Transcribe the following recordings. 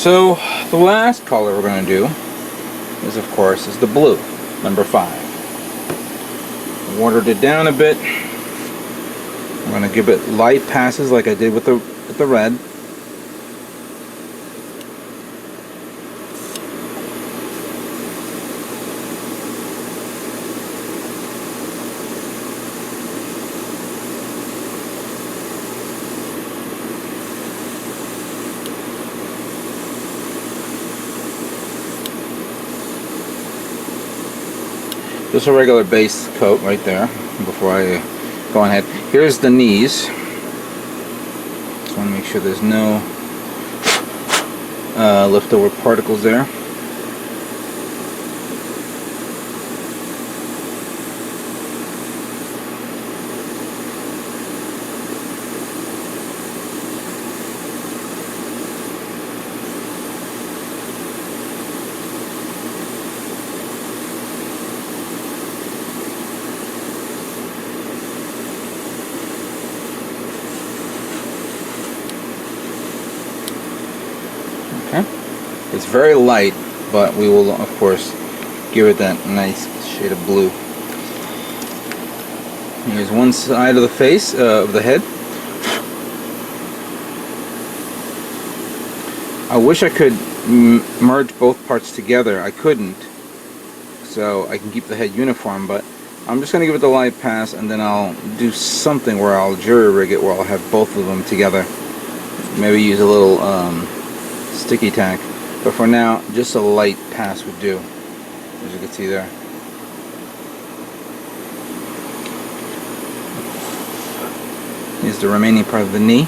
So the last color we're going to do is, of course, the blue, number 5. Watered it down a bit. I'm going to give it light passes like I did with the red. Just a regular base coat right there before I go on ahead. Here's the knees. Just want to make sure there's no leftover particles there. It's very light, but we will, of course, give it that nice shade of blue. Here's one side of the face, of the head. I wish I could merge both parts together. I couldn't, so I can keep the head uniform, but I'm just going to give it the light pass, and then I'll do something where I'll jury rig it where I'll have both of them together. Maybe use a little sticky tack. But for now, just a light pass would do, as you can see there. Here's the remaining part of the knee.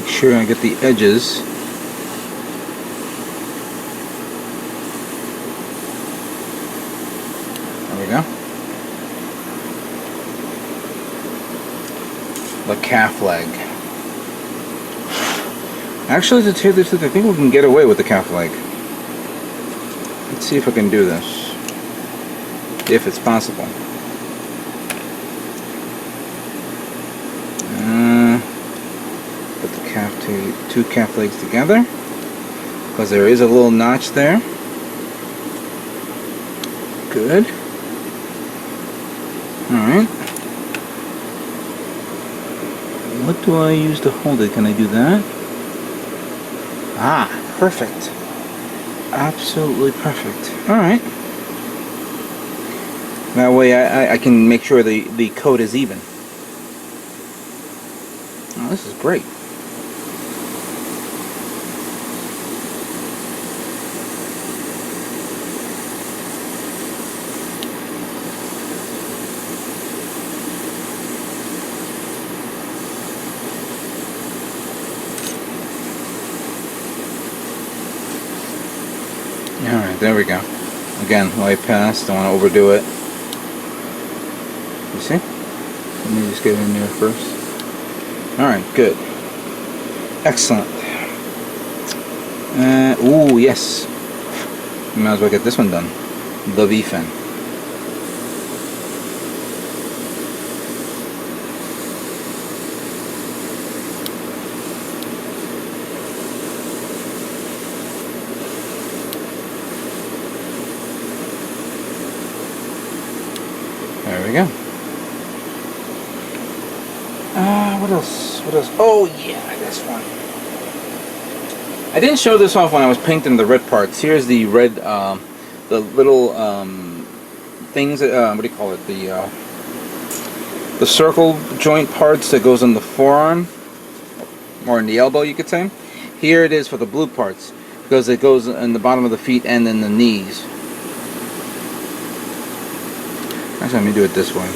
Sure I get the edges. There we go. The calf leg. Actually, to tell you the truth, I think we can get away with the calf leg. Let's see if I can do this. If it's possible. Two calf legs together, because there is a little notch there. Good. Alright. What do I use to hold it? Can I do that? Ah, perfect. Absolutely perfect. Alright. That way I can make sure the coat is even. Oh, this is great. Alright, there we go. Again, light pass, don't want to overdo it. You see? Let me just get in there first. Alright, good. Excellent. Ooh, yes. You might as well get this one done. The V-fin. There we go. What else? What else? Oh yeah, this one. I didn't show this off when I was painting the red parts. Here's the red, the little things. What do you call it? The circle joint parts that goes on the forearm, or in the elbow, you could say. Here it is for the blue parts, because it goes in the bottom of the feet and in the knees. Actually, let me do it this way.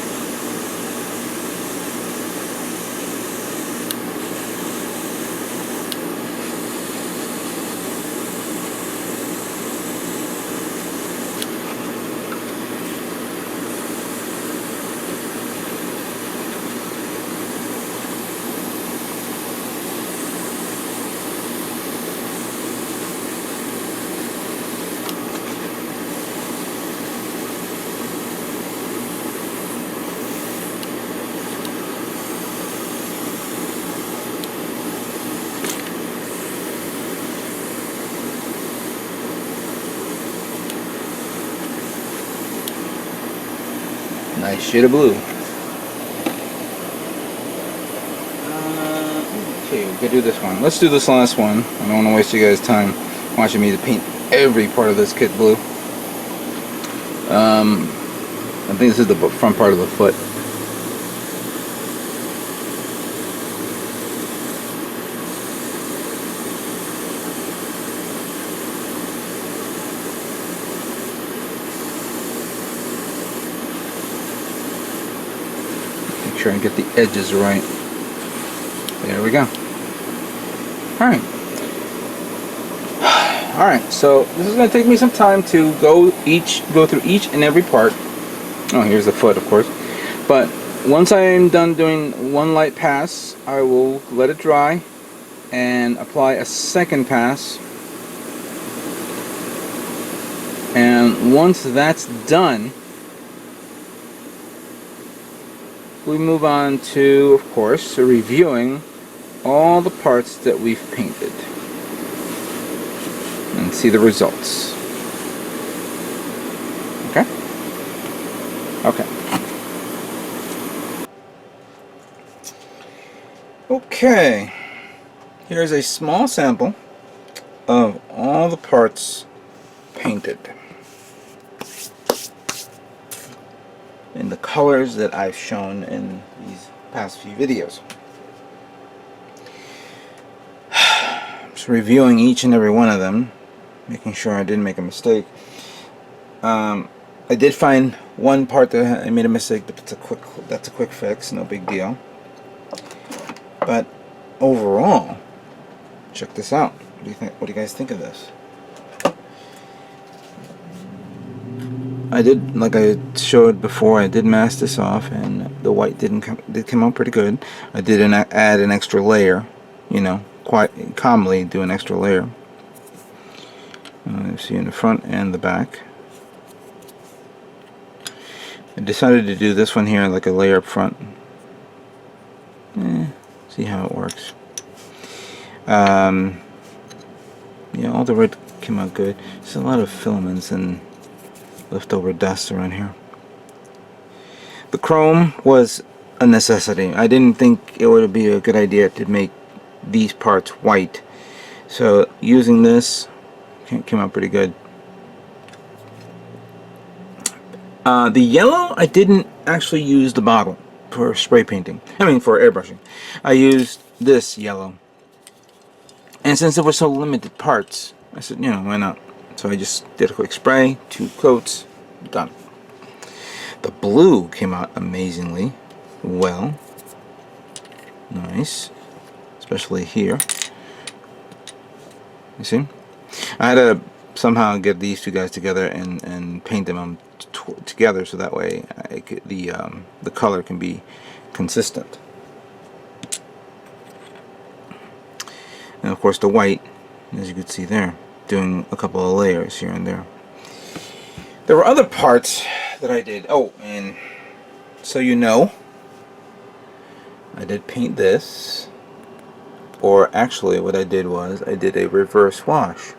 Nice shade of blue. Okay, we could do this one. Let's do this last one. I don't want to waste you guys' time watching me to paint every part of this kit blue. I think this is the front part of the foot. Make sure I get the edges right. There we go. Alright. Alright, so this is going to take me some time to go through each and every part. Oh, here's the foot, of course. But once I am done doing one light pass, I will let it dry and apply a second pass. And once that's done, we move on to, of course, reviewing all the parts that we've painted and see the results. Okay? Okay. Okay. Here's a small sample of all the parts painted in the colors that I've shown in these past few videos. Just reviewing each and every one of them, making sure I didn't make a mistake. I did find one part that I made a mistake, but that's a quick fix, no big deal. But overall, check this out. What do you think? What do you guys think of this? I did, like I showed before, I did mask this off, and the white did come out pretty good. I did add an extra layer, you know, quite calmly do an extra layer. See in the front and the back. I decided to do this one here like a layer up front. See how it works. Yeah, all the red came out good. There's a lot of filaments and leftover dust around here. The chrome was a necessity. I didn't think it would be a good idea to make these parts white. So using this came out pretty good. The yellow, I didn't actually use the bottle for spray painting. I mean for airbrushing. I used this yellow. And since there were so limited parts, I said, you know, why not? So I just did a quick spray, 2 coats, done. The blue came out amazingly well. Nice. Especially here. You see? I had to somehow get these two guys together and paint them together so that way the color can be consistent. And of course the white, as you can see there, doing a couple of layers here and there. There were other parts that I did. Oh, and so you know, I did paint this, or actually what I did was I did a reverse wash.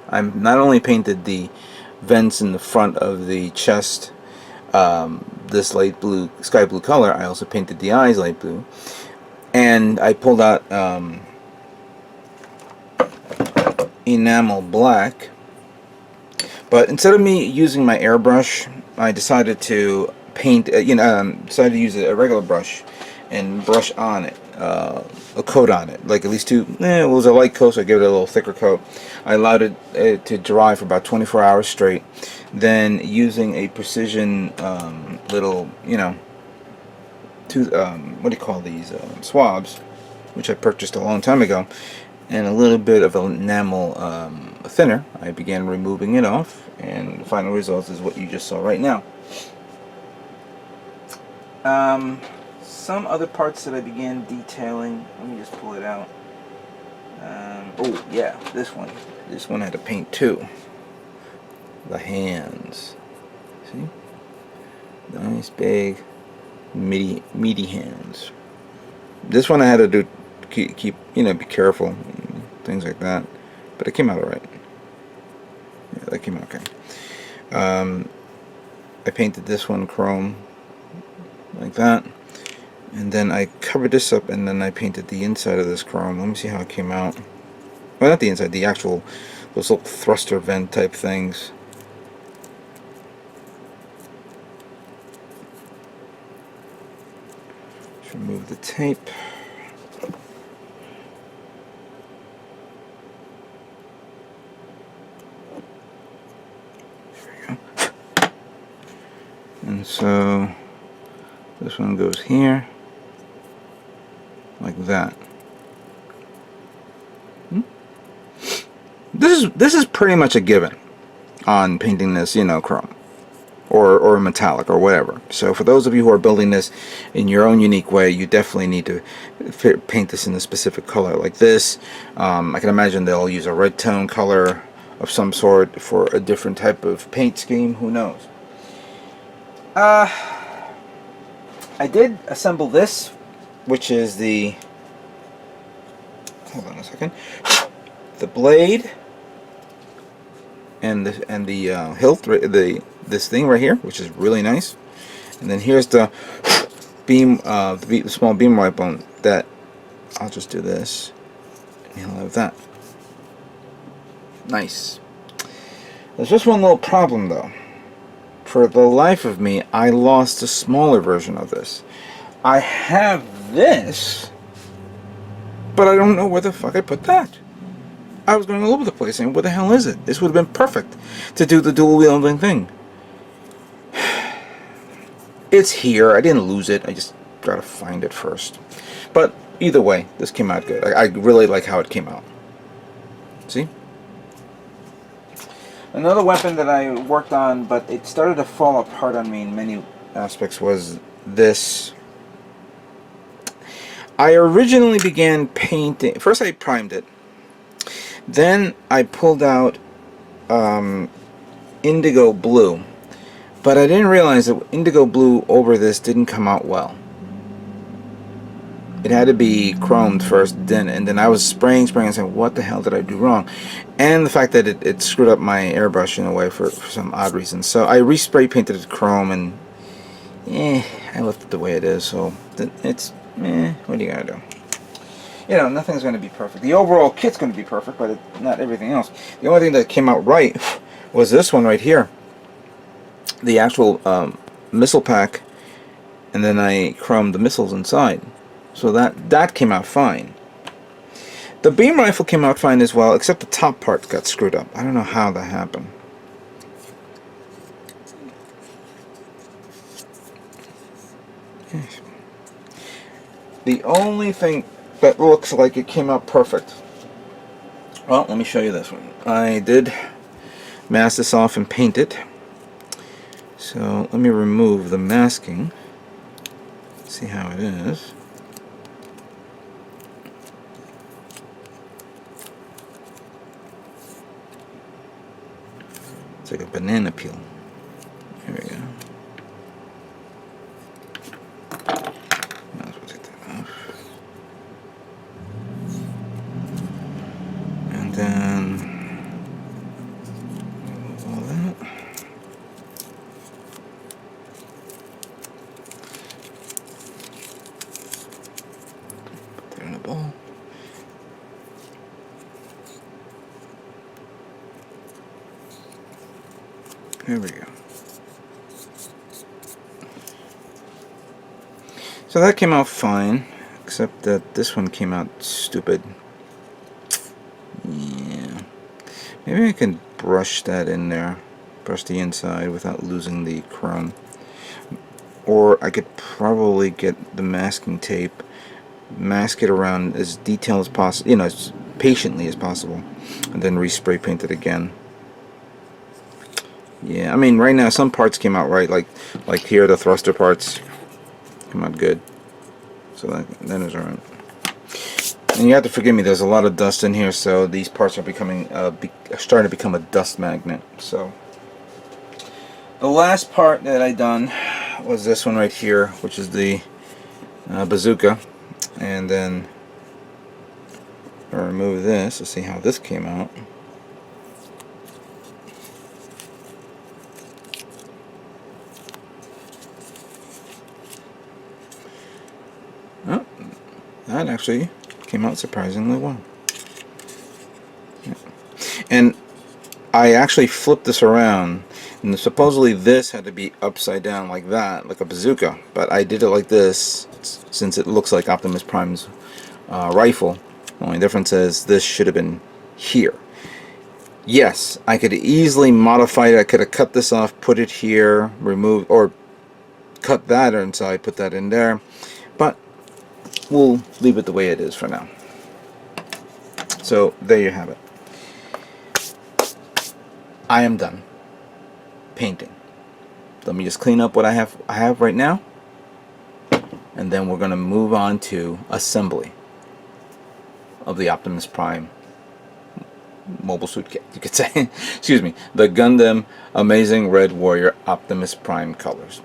I not only painted the vents in the front of the chest this light blue, sky blue color, I also painted the eyes light blue, and I pulled out enamel black. But instead of me using my airbrush, I decided to paint, decided to use a regular brush and brush on it, a coat on it, like at least two. It was a light coat, so I gave it a little thicker coat. I allowed it to dry for about 24 hours straight. Then using a precision little, what do you call these, swabs, which I purchased a long time ago, and a little bit of enamel thinner, I began removing it off, and the final result is what you just saw right now. Some other parts that I began detailing, let me just pull it out. Oh yeah, this one I had to paint too. The hands, see, nice big meaty hands. This one I had to do keep be careful, things like that, but it came out alright. Yeah, that came out okay. I painted this one chrome like that. And then I covered this up, and then I painted the inside of this chrome. Let me see how it came out. Well, not the inside, the actual, those little thruster vent type things. Just remove the tape. There we go. And so this one goes here, like that. This is pretty much a given on painting this, you know, chrome or metallic or whatever. So for those of you who are building this in your own unique way, you definitely need to paint this in a specific color like this. I can imagine they'll use a red tone color of some sort for a different type of paint scheme. Who knows? I did assemble this, which is the, hold on a second, the blade and the hilt, this thing right here, which is really nice. And then here's the beam, the small beam wipe bone that I'll just do this, and he'll have that. Nice. There's just one little problem though. For the life of me, I lost a smaller version of this. I have this, but I don't know where the fuck I put that. I was going all over the place saying, where the hell is it? This would have been perfect to do the dual wielding thing. It's here. I didn't lose it. I just gotta find it first. But either way, this came out good. I really like how it came out. See? Another weapon that I worked on, but it started to fall apart on me in many aspects, was this. I originally began painting. First I primed it. Then I pulled out indigo blue. But I didn't realize that indigo blue over this didn't come out well. It had to be chromed first, and then I was spraying and saying, what the hell did I do wrong? And the fact that it screwed up my airbrush in a way for some odd reason. So I respray painted it chrome, and I left it the way it is. So it's, what are you gonna do? You know, nothing's going to be perfect. The overall kit's going to be perfect, but not everything else. The only thing that came out right was this one right here. The actual missile pack, and then I chromed the missiles inside. So that came out fine. The beam rifle came out fine as well, except the top part got screwed up. I don't know how that happened. The only thing that looks like it came out perfect. Well, let me show you this one. I did mask this off and paint it. So let me remove the masking. See how it is. It's like a banana peel. There we go. Might as well take that off. And then remove all that. Put that in a bowl. There we go. So that came out fine, except that this one came out stupid. Yeah. Maybe I can brush that in there. Brush the inside without losing the chrome. Or I could probably get the masking tape, mask it around as detailed as possible, you know, as patiently as possible, and then respray paint it again. Yeah, I mean, right now some parts came out right, like here the thruster parts come out good. So that is alright. And you have to forgive me, there's a lot of dust in here, so these parts are becoming starting to become a dust magnet. So the last part that I done was this one right here, which is the bazooka. And then I remove this to see how this came out. that actually came out surprisingly well. Yeah. And I actually flipped this around, and supposedly this had to be upside down like that, like a bazooka, but I did it like this since it looks like Optimus Prime's rifle. The only difference is this should have been here. Yes, I could easily modify it. I could have cut this off, put it here, remove, or cut that inside, put that in there, but we'll leave it the way it is for now. So there you have it. I am done painting. Let me just clean up what I have right now, and then we're going to move on to assembly of the Optimus Prime mobile suit kit, you could say. Excuse me, the Gundam Amazing Red Warrior Optimus Prime colors.